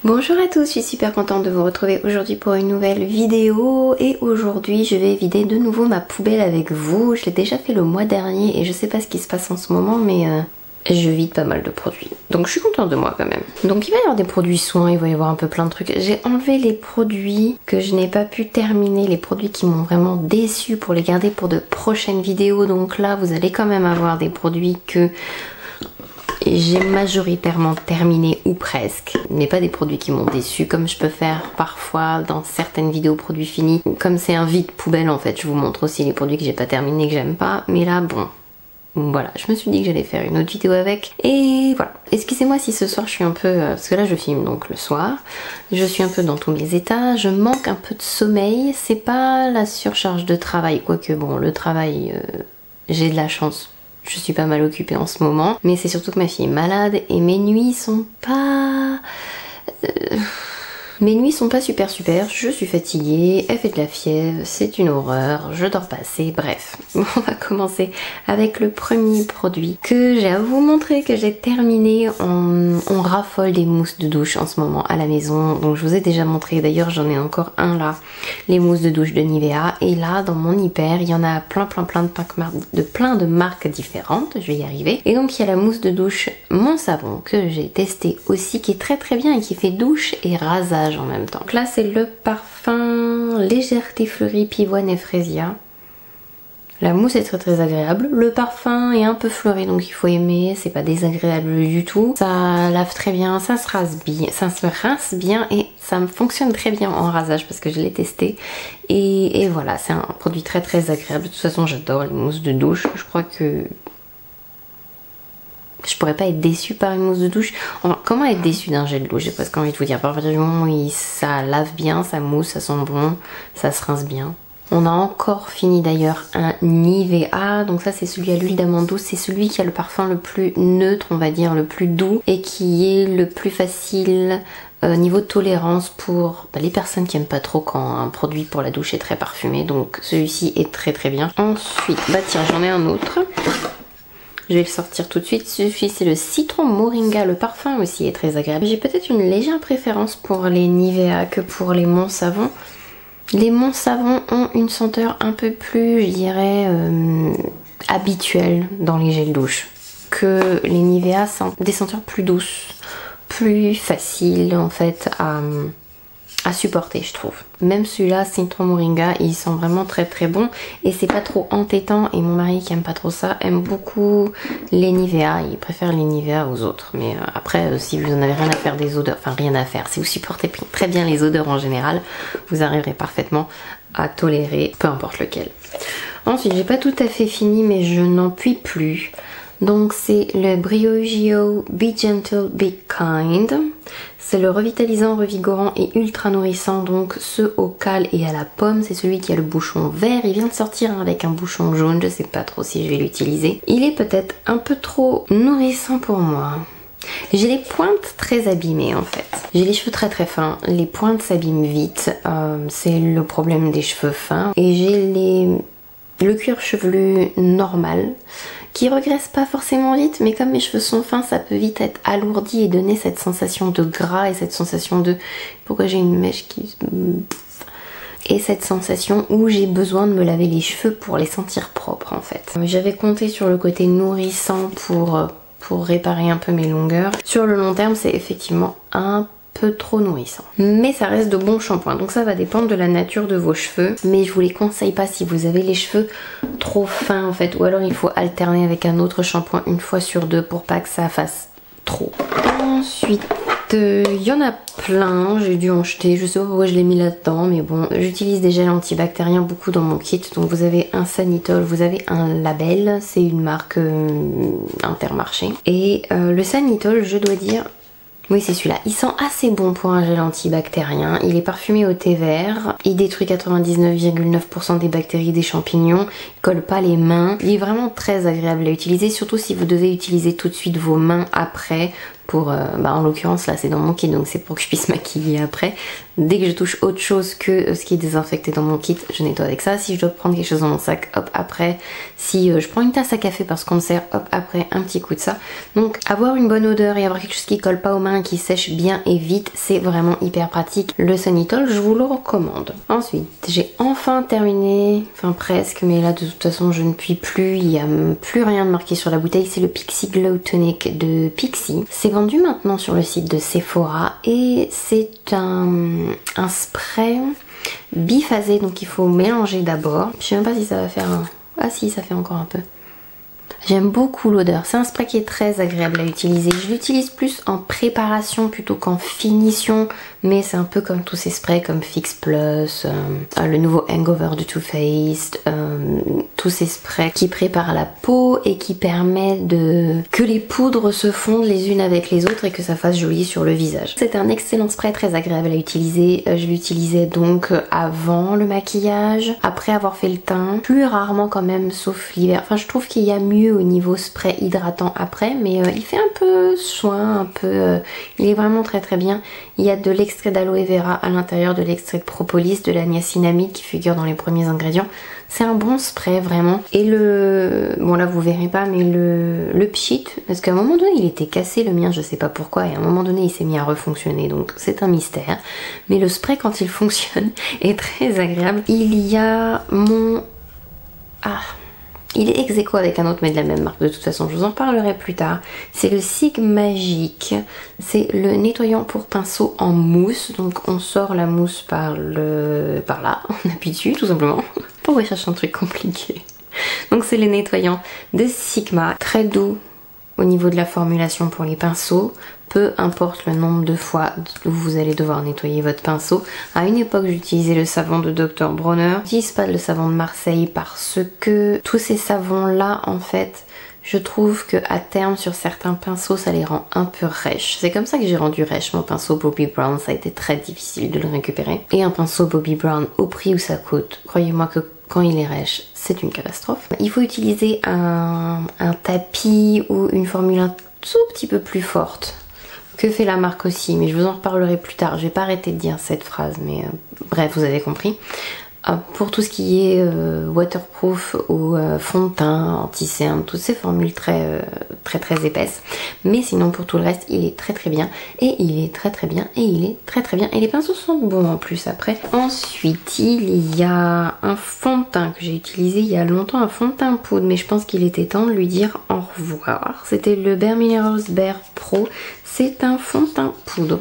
Bonjour à tous, je suis super contente de vous retrouver aujourd'hui pour une nouvelle vidéo et aujourd'hui je vais vider de nouveau ma poubelle avec vous. Je l'ai déjà fait le mois dernier et je sais pas ce qui se passe en ce moment mais je vide pas mal de produits. Donc je suis contente de moi quand même. Donc il va y avoir des produits soins, il va y avoir un peu plein de trucs. J'ai enlevé les produits que je n'ai pas pu terminer, les produits qui m'ont vraiment déçue pour les garder pour de prochaines vidéos. Donc là vous allez quand même avoir des produits que j'ai majoritairement terminé ou presque, mais pas des produits qui m'ont déçu comme je peux faire parfois dans certaines vidéos produits finis. Comme c'est un vide poubelle en fait, je vous montre aussi les produits que j'ai pas terminés, que j'aime pas, mais là bon, voilà, je me suis dit que j'allais faire une autre vidéo avec et voilà. Excusez-moi si ce soir je suis un peu, parce que là je filme donc le soir, je suis un peu dans tous mes états, je manque un peu de sommeil, c'est pas la surcharge de travail, quoique bon le travail, j'ai de la chance. Je suis pas mal occupée en ce moment, mais c'est surtout que ma fille est malade et mes nuits sont pas... Mes nuits sont pas super, je suis fatiguée, elle fait de la fièvre, c'est une horreur, je dors pas assez, bref. On va commencer avec le premier produit que j'ai à vous montrer, que j'ai terminé. On raffole des mousses de douche en ce moment à la maison, donc je vous ai déjà montré, d'ailleurs j'en ai encore un là, les mousses de douche de Nivea, et là dans mon hyper, il y en a plein de marques différentes, je vais y arriver. Et donc il y a la mousse de douche Mon Savon que j'ai testé aussi, qui est très bien et qui fait douche et rasage en même temps. Donc là c'est le parfum Légèreté Fleurie Pivoine et Frésia. La mousse est très agréable, le parfum est un peu fleuri donc il faut aimer, c'est pas désagréable du tout. Ça lave très bien, ça se rince bien et ça me fonctionne très bien en rasage parce que je l'ai testé. Et voilà, c'est un produit très agréable. De toute façon j'adore les mousses de douche, je crois que je pourrais pas être déçue par une mousse de douche. Enfin, comment être déçue d'un gel de douche? J'ai presque envie de vous dire. Par partir du moment où ça lave bien, ça mousse, ça sent bon, ça se rince bien. On a encore fini d'ailleurs un Nivea. Donc ça c'est celui à l'huile d'amande douce. C'est celui qui a le parfum le plus neutre, on va dire, le plus doux. Et qui est le plus facile niveau de tolérance pour les personnes qui aiment pas trop quand un produit pour la douche est très parfumé. Donc celui-ci est très bien. Ensuite, bah tiens, j'en ai un autre. Je vais le sortir tout de suite. Celui-ci c'est le citron moringa. Le parfum aussi est très agréable. J'ai peut-être une légère préférence pour les Nivea que pour les Mon Savon. Les Mon Savon ont une senteur un peu plus, je dirais, habituelle dans les gels douche. Que les Nivea sont des senteurs plus douces, plus faciles en fait à supporter, je trouve. Même celui-là, citron moringa, il sent vraiment très bon et c'est pas trop entêtant. Et mon mari qui aime pas trop ça aime beaucoup les Nivea, il préfère les Nivea aux autres. Mais après, si vous en avez rien à faire des odeurs, enfin rien à faire, si vous supportez très bien les odeurs en général, vous arriverez parfaitement à tolérer peu importe lequel. Ensuite, j'ai pas tout à fait fini mais je n'en puis plus. Donc c'est le Briogeo Be Gentle, Be Kind. C'est le revitalisant, revigorant et ultra nourrissant. Donc ce au cal et à la pomme, c'est celui qui a le bouchon vert. Il vient de sortir avec un bouchon jaune, je sais pas trop si je vais l'utiliser. Il est peut-être un peu trop nourrissant pour moi. J'ai les pointes très abîmées en fait. J'ai les cheveux très fins, les pointes s'abîment vite. C'est le problème des cheveux fins. Et j'ai le cuir chevelu normal qui regresse pas forcément vite, mais comme mes cheveux sont fins, ça peut vite être alourdi et donner cette sensation de gras et cette sensation de... Pourquoi j'ai une mèche qui... Et cette sensation où j'ai besoin de me laver les cheveux pour les sentir propres en fait. J'avais compté sur le côté nourrissant pour réparer un peu mes longueurs. Sur le long terme, c'est effectivement un peu trop nourrissant. Mais ça reste de bons shampoings, donc ça va dépendre de la nature de vos cheveux. Mais je vous les conseille pas si vous avez les cheveux trop fins en fait, ou alors il faut alterner avec un autre shampoing une fois sur deux pour pas que ça fasse trop. Ensuite, il y en a plein, j'ai dû en jeter, je sais pas pourquoi je l'ai mis là-dedans, mais bon, j'utilise des gels antibactériens beaucoup dans mon kit. Donc vous avez un Sanitol, vous avez un Label, c'est une marque Intermarché. Et le Sanitol, je dois dire... Oui, c'est celui-là. Il sent assez bon pour un gel antibactérien. Il est parfumé au thé vert. Il détruit 99,9% des bactéries des champignons. Il colle pas les mains. Il est vraiment très agréable à utiliser, surtout si vous devez utiliser tout de suite vos mains après pour, en l'occurrence là c'est dans mon kit donc c'est pour que je puisse maquiller après. Dès que je touche autre chose que ce qui est désinfecté dans mon kit, je nettoie avec ça. Si je dois prendre quelque chose dans mon sac, hop après. Si je prends une tasse à café parce qu'on me sert, hop après un petit coup de ça. Donc avoir une bonne odeur et avoir quelque chose qui colle pas aux mains, qui sèche bien et vite, c'est vraiment hyper pratique. Le Sanitol, je vous le recommande. Ensuite, j'ai enfin terminé, enfin presque, mais là de toute façon je ne puis plus, il n'y a plus rien de marqué sur la bouteille. C'est le Pixi Glow Tonic de Pixi. C'est vendu maintenant sur le site de Sephora et c'est un spray biphasé, donc il faut mélanger d'abord. Je sais même pas si ça va faire un... Ah si, ça fait encore un peu. J'aime beaucoup l'odeur, c'est un spray qui est très agréable à utiliser. Je l'utilise plus en préparation plutôt qu'en finition, mais c'est un peu comme tous ces sprays comme Fix Plus, le nouveau Hangover de Too Faced, tous ces sprays qui préparent la peau et qui permettent que les poudres se fondent les unes avec les autres et que ça fasse joli sur le visage. C'est un excellent spray très agréable à utiliser. Je l'utilisais donc avant le maquillage, après avoir fait le teint, plus rarement quand même sauf l'hiver. Enfin je trouve qu'il y a mieux au niveau spray hydratant après, mais il fait un peu soin, un peu... il est vraiment très très bien. Il y a de l'extrait d'aloe vera à l'intérieur, de l'extrait de propolis, de la niacinamide qui figure dans les premiers ingrédients. C'est un bon spray vraiment. Et le... bon là vous verrez pas, mais le pchit, parce qu'à un moment donné il était cassé le mien, je sais pas pourquoi, et à un moment donné il s'est mis à refonctionner, donc c'est un mystère. Mais le spray quand il fonctionne est très agréable. Il y a mon... il est ex aequo avec un autre mais de la même marque de toute façon, je vous en parlerai plus tard. C'est le Sigmagic, c'est le nettoyant pour pinceau en mousse. Donc on sort la mousse par là, on appuie dessus tout simplement. Pourquoi chercher un truc compliqué? Donc c'est le nettoyant de Sigma, très doux au niveau de la formulation pour les pinceaux. Peu importe le nombre de fois où vous allez devoir nettoyer votre pinceau. À une époque j'utilisais le savon de Dr Bronner. Je n'utilise pas le savon de Marseille parce que tous ces savons là en fait je trouve que à terme sur certains pinceaux ça les rend un peu rêches. C'est comme ça que j'ai rendu rêche mon pinceau Bobbi Brown, ça a été très difficile de le récupérer. Et un pinceau Bobbi Brown au prix où ça coûte, croyez-moi que quand il est rêche, c'est une catastrophe. Il faut utiliser un tapis ou une formule un tout petit peu plus forte. Que fait la marque aussi, mais je vous en reparlerai plus tard. Je vais pas arrêter de dire cette phrase, mais bref, vous avez compris. Pour tout ce qui est waterproof ou fond de teint, anti-cerne, toutes ces formules très épaisses. Mais sinon pour tout le reste, il est très très bien. Et il est très très bien. Et il est très très bien. Et les pinceaux sont bons en plus après. Ensuite, il y a un fond de teint que j'ai utilisé il y a longtemps, un fond de teint poudre. Mais je pense qu'il était temps de lui dire au revoir. C'était le Bare Minerals Bare Pro. C'est un fond de teint poudre.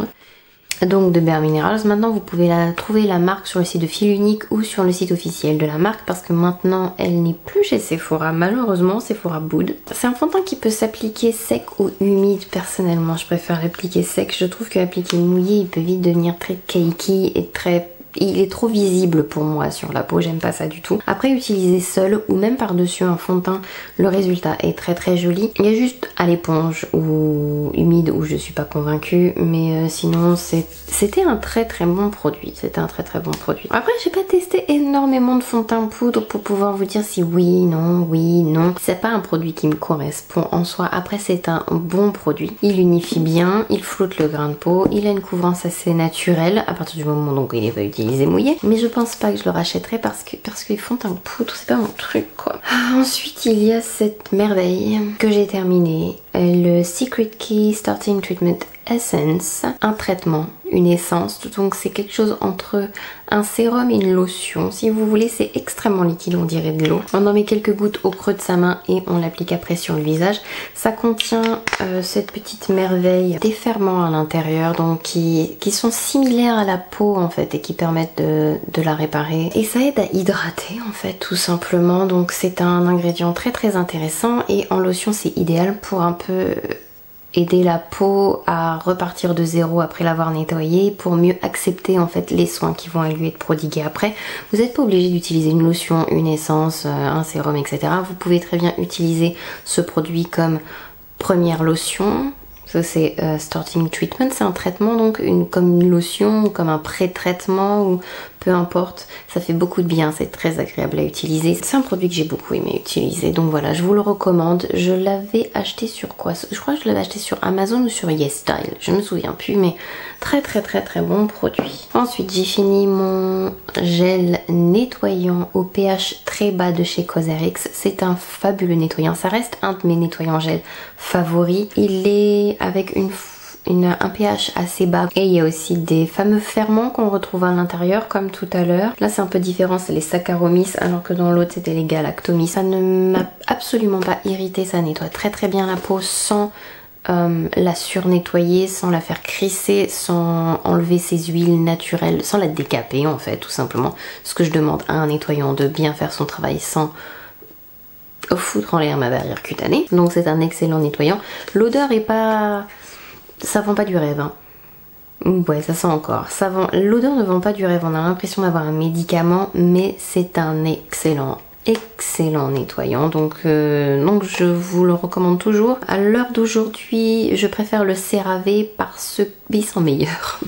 Donc de Bare Minerals. Maintenant vous pouvez trouver la marque sur le site de Fil Unique ou sur le site officiel de la marque parce que maintenant elle n'est plus chez Sephora, malheureusement, Sephora Boud. C'est un fond de teint qui peut s'appliquer sec ou humide. Personnellement je préfère l'appliquer sec, je trouve que l'appliquer mouillé il peut vite devenir très cakey et il est trop visible pour moi sur la peau, j'aime pas ça du tout. Après utiliser seul ou même par-dessus un fond de teint, le résultat est très très joli. Il y a juste à l'éponge ou humide où je suis pas convaincue, mais sinon c'était un très très bon produit. C'était un très très bon produit. Après j'ai pas testé énormément de fond de teint poudre pour pouvoir vous dire si oui, non. C'est pas un produit qui me correspond en soi. Après c'est un bon produit. Il unifie bien, il floute le grain de peau, il a une couvrance assez naturelle à partir du moment donc il est pas utilisé mouillé, mais je pense pas que je le rachèterai parce que les fonds de teint poudre c'est pas mon truc quoi. Ensuite il y a cette merveille que j'ai terminée, le Secret Key Starting Treatment Essence, un traitement, une essence, donc c'est quelque chose entre un sérum et une lotion. Si vous voulez, c'est extrêmement liquide, on dirait de l'eau. On en met quelques gouttes au creux de sa main et on l'applique après sur le visage. Ça contient cette petite merveille, des ferments à l'intérieur, donc qui sont similaires à la peau en fait et qui permettent de la réparer. Et ça aide à hydrater en fait tout simplement, donc c'est un ingrédient très très intéressant et en lotion c'est idéal pour un peu aider la peau à repartir de zéro après l'avoir nettoyée pour mieux accepter en fait les soins qui vont lui être prodigués après. Vous n'êtes pas obligé d'utiliser une lotion, une essence, un sérum, etc. Vous pouvez très bien utiliser ce produit comme première lotion. Ça c'est Starting Treatment, c'est un traitement donc comme une lotion ou comme un pré-traitement ou peu importe, ça fait beaucoup de bien, c'est très agréable à utiliser. C'est un produit que j'ai beaucoup aimé utiliser, donc voilà, je vous le recommande. Je l'avais acheté sur quoi? Je crois que je l'avais acheté sur Amazon ou sur YesStyle, je me souviens plus, mais très bon produit. Ensuite j'ai fini mon gel nettoyant au pH très bas de chez Cosrx. C'est un fabuleux nettoyant, ça reste un de mes nettoyants gel favoris. Il est avec un pH assez bas et il y a aussi des fameux ferments qu'on retrouve à l'intérieur comme tout à l'heure. Là c'est un peu différent, c'est les Saccharomyces alors que dans l'autre c'était les Galactomyces. Ça ne m'a absolument pas irrité, ça nettoie très bien la peau sans la surnettoyer, sans la faire crisser, sans enlever ses huiles naturelles, sans la décaper en fait tout simplement. Ce que je demande à un nettoyant, de bien faire son travail sans foutre en l'air ma barrière cutanée. Donc c'est un excellent nettoyant. L'odeur est pas... ça vend pas du rêve, hein. Ouais, ça sent encore. L'odeur ne vend pas du rêve, on a l'impression d'avoir un médicament, mais c'est un excellent nettoyant. Donc je vous le recommande toujours. À l'heure d'aujourd'hui, je préfère le CeraVe parce qu'ils sont meilleurs.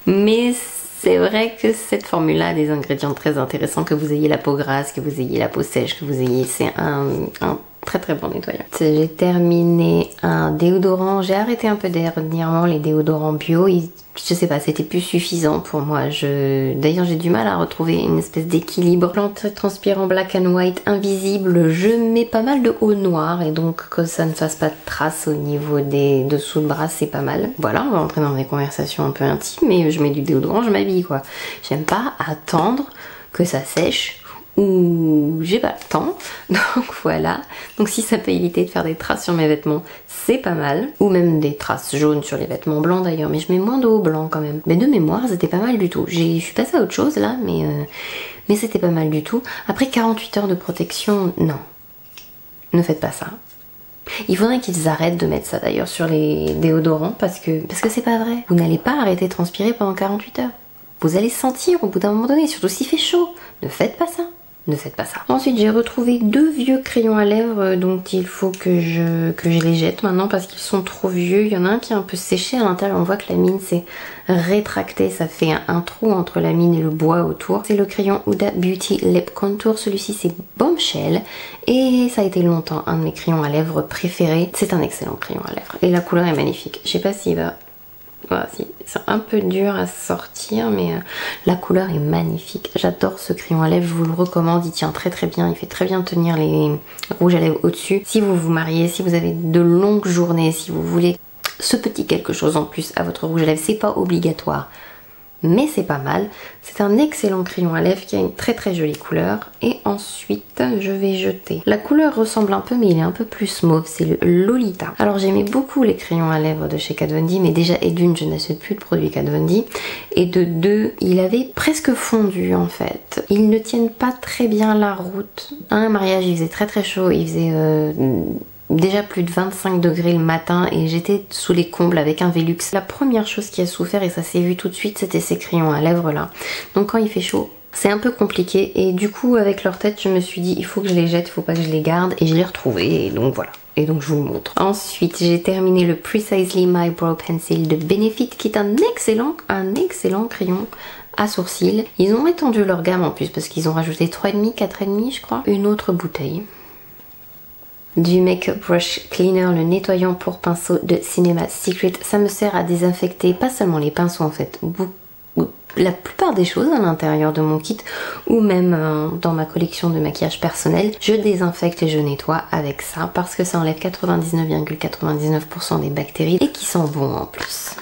Mais c'est vrai que cette formule-là a des ingrédients très intéressants, que vous ayez la peau grasse, que vous ayez la peau sèche, que vous ayez... c'est un très bon nettoyant. J'ai terminé un déodorant. J'ai arrêté un peu dernièrement les déodorants bio. Je sais pas, c'était plus suffisant pour moi. D'ailleurs, j'ai du mal à retrouver une espèce d'équilibre. L'anti-transpirant black and white invisible, je mets pas mal de haut noir et donc que ça ne fasse pas de traces au niveau des dessous de bras, c'est pas mal. Voilà, on va entrer dans des conversations un peu intimes, mais je mets du déodorant, je m'habille quoi. J'aime pas attendre que ça sèche ou j'ai pas le temps, donc voilà. Donc si ça peut éviter de faire des traces sur mes vêtements, c'est pas mal. Ou même des traces jaunes sur les vêtements blancs d'ailleurs, mais je mets moins de haut blanc quand même. Mais de mémoire, c'était pas mal du tout. Je suis passée à autre chose là, mais c'était pas mal du tout. Après 48 heures de protection, non. Ne faites pas ça. Il faudrait qu'ils arrêtent de mettre ça d'ailleurs sur les déodorants parce que c'est pas vrai. Vous n'allez pas arrêter de transpirer pendant 48 heures. Vous allez sentir au bout d'un moment donné, surtout s'il fait chaud. Ne faites pas ça. Ne faites pas ça. Ensuite j'ai retrouvé 2 vieux crayons à lèvres dont il faut que je les jette maintenant parce qu'ils sont trop vieux. Il y en a un qui est un peu séché à l'intérieur, on voit que la mine s'est rétractée, ça fait un trou entre la mine et le bois autour. C'est le crayon Huda Beauty Lip Contour, celui-ci c'est Bombshell et ça a été longtemps un de mes crayons à lèvres préférés. C'est un excellent crayon à lèvres et la couleur est magnifique. Je sais pas s'il va... Voilà, c'est un peu dur à sortir mais la couleur est magnifique. J'adore ce crayon à lèvres, je vous le recommande, il tient très bien, il fait très bien tenir les rouges à lèvres au-dessus. Si vous vous mariez, si vous avez de longues journées, si vous voulez ce petit quelque chose en plus à votre rouge à lèvres, c'est pas obligatoire. Mais c'est pas mal. C'est un excellent crayon à lèvres qui a une très jolie couleur. Et ensuite, je vais jeter. La couleur ressemble un peu, mais il est un peu plus mauve. C'est le Lolita. Alors j'aimais beaucoup les crayons à lèvres de chez Kat Von D, mais déjà, et d'une, je n'achète plus de produits Kat Von D. Et de deux, il avait presque fondu en fait. Ils ne tiennent pas très bien la route. À un mariage, il faisait très chaud. Il faisait... déjà plus de 25 degrés le matin et j'étais sous les combles avec un Velux. La première chose qui a souffert, et ça s'est vu tout de suite, c'était ces crayons à lèvres là. Donc quand il fait chaud, c'est un peu compliqué et du coup avec leur tête, je me suis dit il faut que je les jette, il faut pas que je les garde et je l'ai retrouvé et donc voilà. Et donc je vous le montre. Ensuite j'ai terminé le Precisely My Brow Pencil de Benefit qui est un excellent crayon à sourcils. Ils ont étendu leur gamme en plus parce qu'ils ont rajouté 3,5, 4,5 je crois. Une autre bouteille. Du Makeup Brush Cleaner, le nettoyant pour pinceau de Cinema Secret. Ça me sert à désinfecter, pas seulement les pinceaux en fait, la plupart des choses à l'intérieur de mon kit ou même dans ma collection de maquillage personnel. Je désinfecte et je nettoie avec ça parce que ça enlève 99,99% des bactéries et qui sent bon en plus.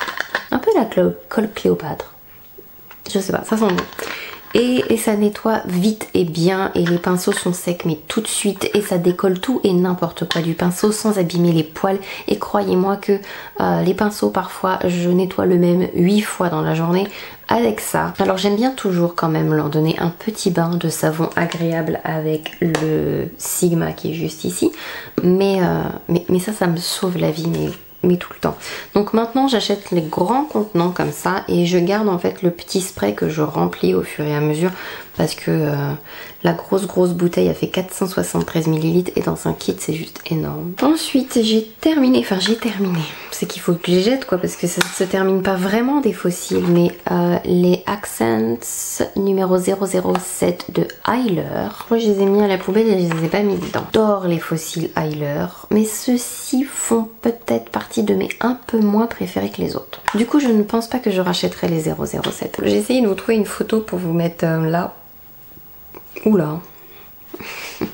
Un peu la colle Cléopâtre. Je sais pas, ça sent bon. Et ça nettoie vite et bien et les pinceaux sont secs mais tout de suite et ça décolle tout et n'importe quoi du pinceau sans abîmer les poils. Et croyez-moi que les pinceaux parfois je nettoie le même 8 fois dans la journée avec ça. Alors j'aime bien toujours quand même leur donner un petit bain de savon agréable avec le Sigma qui est juste ici. Mais ça me sauve la vie mets tout le temps. Donc maintenant j'achète les grands contenants comme ça et je garde en fait le petit spray que je remplis au fur et à mesure parce que la grosse bouteille a fait 473 ml et dans un kit c'est juste énorme. Ensuite j'ai terminé, c'est qu'il faut que je les jette quoi parce que ça ne se termine pas vraiment des fossiles, mais les Accents numéro 007 de Hyler. Moi je les ai mis à la poubelle et je les ai pas mis dedans. J'adore les fossiles Hyler, mais ceux-ci font peut-être partie de mes un peu moins préférés que les autres. Du coup je ne pense pas que je rachèterai les 007. J'ai essayé de vous trouver une photo pour vous mettre là. Oula.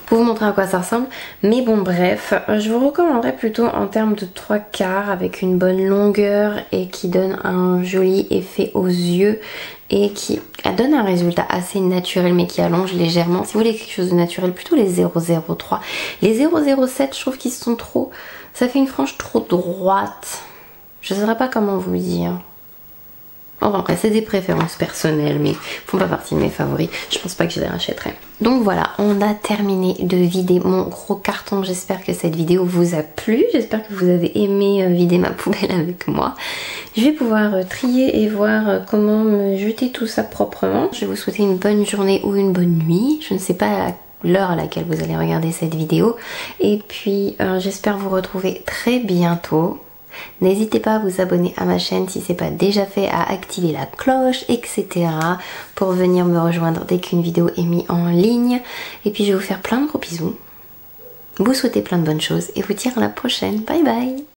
Pour vous montrer à quoi ça ressemble. Mais bon bref, je vous recommanderais plutôt en termes de 3/4 avec une bonne longueur et qui donne un joli effet aux yeux et qui donne un résultat assez naturel mais qui allonge légèrement. Si vous voulez quelque chose de naturel, plutôt les 003. Les 007 je trouve qu'ils sont trop... ça fait une frange trop droite. Je ne saurais pas comment vous le dire. Enfin après c'est des préférences personnelles mais font pas partie de mes favoris, je pense pas que je les rachèterai. Donc voilà, on a terminé de vider mon gros carton, j'espère que cette vidéo vous a plu, j'espère que vous avez aimé vider ma poubelle avec moi. Je vais pouvoir trier et voir comment me jeter tout ça proprement. Je vais vous souhaiter une bonne journée ou une bonne nuit, je ne sais pas l'heure à laquelle vous allez regarder cette vidéo. Et puis j'espère vous retrouver très bientôt. N'hésitez pas à vous abonner à ma chaîne si c'est pas déjà fait, à activer la cloche, etc. pour venir me rejoindre dès qu'une vidéo est mise en ligne. Et puis je vais vous faire plein de gros bisous, vous souhaiter plein de bonnes choses et vous dire à la prochaine. Bye bye!